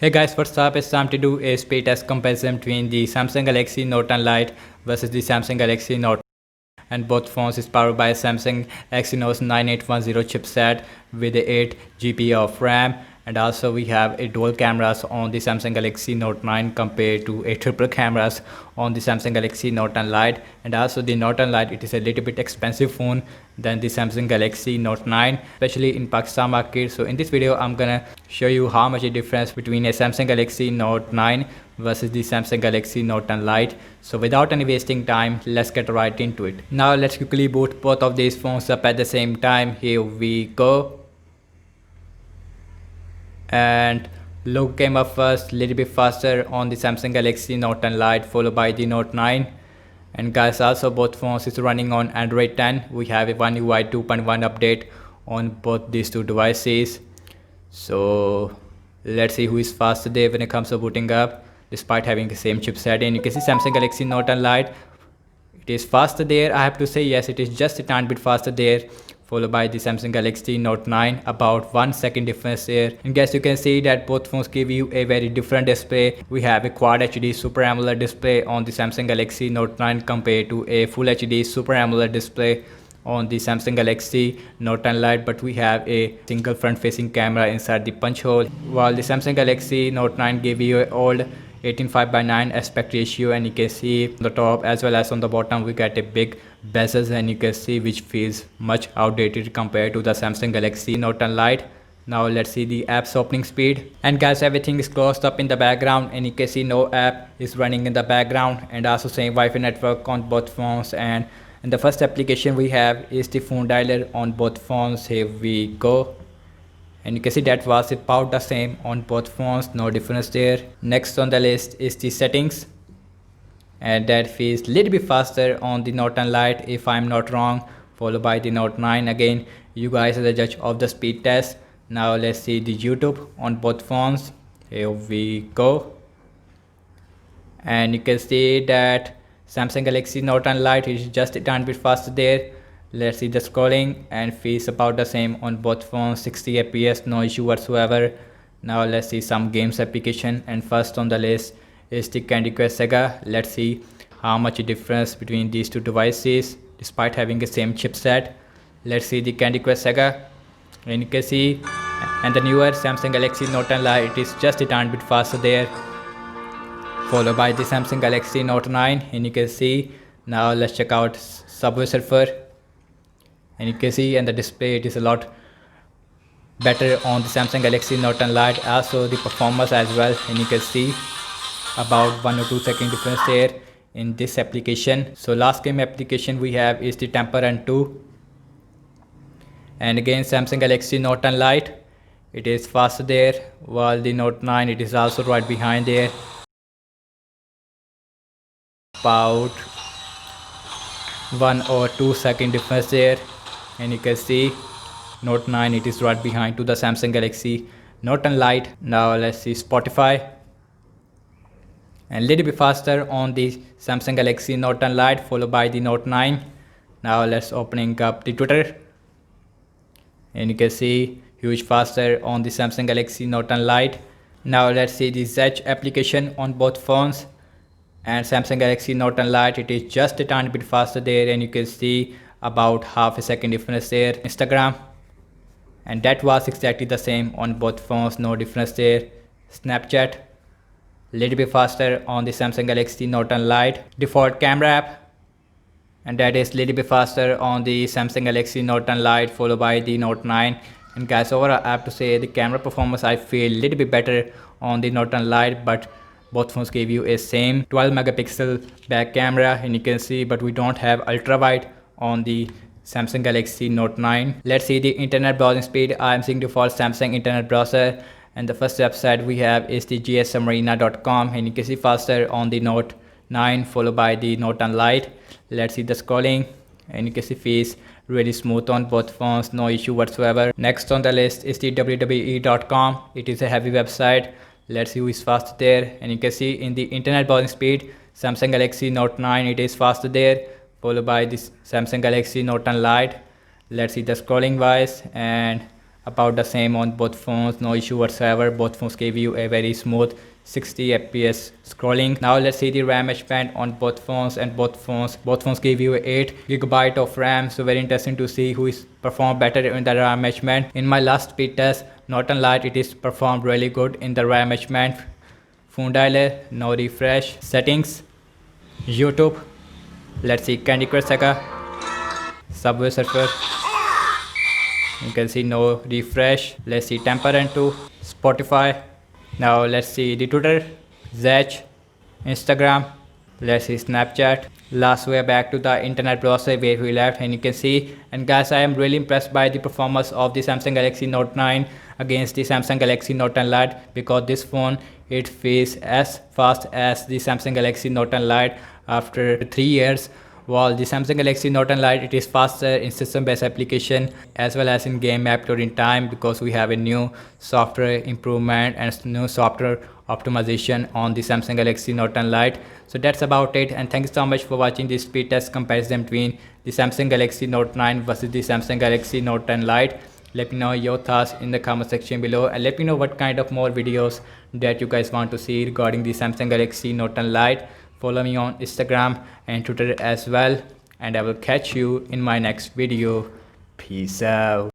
Hey guys, what's up? It's time to do a speed test comparison between the Samsung Galaxy Note 10 Lite versus the Samsung Galaxy Note, and both phones is powered by Samsung Exynos 9810 chipset with 8 GB of RAM, and also we have a dual cameras on the Samsung Galaxy Note 9 compared to a triple cameras on the Samsung Galaxy Note 10 Lite. And also the Note 10 Lite, it is a little bit expensive phone than the Samsung Galaxy Note 9, especially in Pakistan market. So in this video I'm gonna show you how much a difference between a Samsung Galaxy Note 9 versus the Samsung Galaxy Note 10 Lite. So without any wasting time, let's get right into it. Now let's quickly boot both of these phones up at the same time. Here we go. And logo came up first, little bit faster on the Samsung Galaxy Note 10 Lite, followed by the Note 9. And guys, also both phones is running on Android 10. We have a One UI 2.1 update on both these two devices. So let's see who is faster there when it comes to booting up, despite having the same chipset. And you can see Samsung Galaxy Note 10 Lite, it is faster there. I have to say yes, it is just a tiny bit faster there, followed by the Samsung Galaxy Note 9, about 1 second difference there. And guys, you can see that both phones give you a very different display. We have a Quad HD Super AMOLED display on the Samsung Galaxy Note 9 compared to a Full HD Super AMOLED display on the Samsung Galaxy Note 10 Lite, but we have a single front facing camera inside the punch hole, while the Samsung Galaxy Note 9 gave you an old 18:5:9 aspect ratio. And you can see on the top as well as on the bottom we get a big bezels, and you can see which feels much outdated compared to the Samsung Galaxy Note 10 Lite. Now let's see the app's opening speed. And guys, everything is closed up in the background, and you can see no app is running in the background, and also same Wi-Fi network on both phones. And the first application we have is the phone dialer on both phones. Here we go. And you can see that was about the same on both phones, no difference there. Next on the list is the settings, and that feels little bit faster on the Note 10 Lite if I'm not wrong, followed by the Note 9. Again, you guys are the judge of the speed test. Now let's see the YouTube on both phones. Here we go. And you can see that Samsung Galaxy Note 10 Lite is just a tiny bit faster there. Let's see the scrolling, and feels about the same on both phones, 60 fps, no issue whatsoever. Now let's see some games application, and first on the list is the Candy Crush Saga. Let's see how much difference between these two devices despite having the same chipset. Let's see the Candy Crush Saga, and you can see, and the newer Samsung Galaxy Note 10 Lite, it is just a tiny bit faster there, followed by the Samsung Galaxy Note 9. And you can see, now let's check out Subway Surfer, and you can see, and the display, it is a lot better on the Samsung Galaxy Note 10 Lite, also the performance as well. And you can see about 1 or 2 second difference there in this application. So last game application we have is the Temple Run 2, and again Samsung Galaxy Note 10 Lite, it is faster there, while the Note 9, it is also right behind there, about 1 or 2 second difference there. And you can see Note 9, it is right behind to the Samsung Galaxy Note 10 Lite. Now let's see Spotify, and little bit faster on the Samsung Galaxy Note 10 Lite, followed by the Note 9. Now let's opening up the Twitter, and you can see huge faster on the Samsung Galaxy Note 10 Lite. Now let's see the Zedge application on both phones, and Samsung Galaxy Note 10 Lite, it is just a tiny bit faster there, and you can see about half a second difference there. Instagram, and that was exactly the same on both phones, no difference there. Snapchat, little bit faster on the Samsung Galaxy Note 10 Lite. Default camera app, and that is little bit faster on the Samsung Galaxy Note 10 Lite, followed by the Note 9. And guys, overall I have to say the camera performance I feel little bit better on the Note 10 Lite, but both phones gave you a same 12 megapixel back camera, and you can see, but we don't have ultra wide on the Samsung Galaxy Note 9. Let's see the internet browsing speed. I am seeing default Samsung internet browser, and the first website we have is the gsubmarina.com, and you can see faster on the Note 9, followed by the Note 10 Lite. Let's see the scrolling, and you can see feels really smooth on both phones, no issue whatsoever. Next on the list is the wwe.com. It is a heavy website. Let's see who is faster there, and you can see in the internet browsing speed, Samsung Galaxy Note 9, it is faster there, followed by this Samsung Galaxy Note 10 Lite. Let's see the scrolling wise, and about the same on both phones, no issue whatsoever. Both phones give you a very smooth 60 fps scrolling. Now let's see the RAM management on both phones, and both phones give you 8 GB of RAM. So very interesting to see who is performed better in the RAM management. In my last speed test, Norton Lite, it is performed really good in the RAM management. Phone dialer, no refresh. Settings, YouTube, let's see Candy Crush Saga, Subway Surfer, you can see no refresh. Let's see Temper Run 2, Spotify. Now let's see the Twitter, Zedge, Instagram, let's see Snapchat. Last we are back to the internet browser where we left, and you can see, and guys, I am really impressed by the performance of the Samsung Galaxy Note 9 against the Samsung Galaxy Note 10 Lite, because this phone, it feels as fast as the Samsung Galaxy Note 10 Lite after 3 years. While the Samsung Galaxy Note 10 Lite, it is faster in system-based application as well as in game app loading time, because we have a new software improvement and new software optimization on the Samsung Galaxy Note 10 Lite. So that's about it, and thank you so much for watching this speed test comparison between the Samsung Galaxy Note 9 versus the Samsung Galaxy Note 10 Lite. Let me know your thoughts in the comment section below, and let me know what kind of more videos that you guys want to see regarding the Samsung Galaxy Note 10 Lite. Follow me on Instagram and Twitter as well, and I will catch you in my next video. Peace out.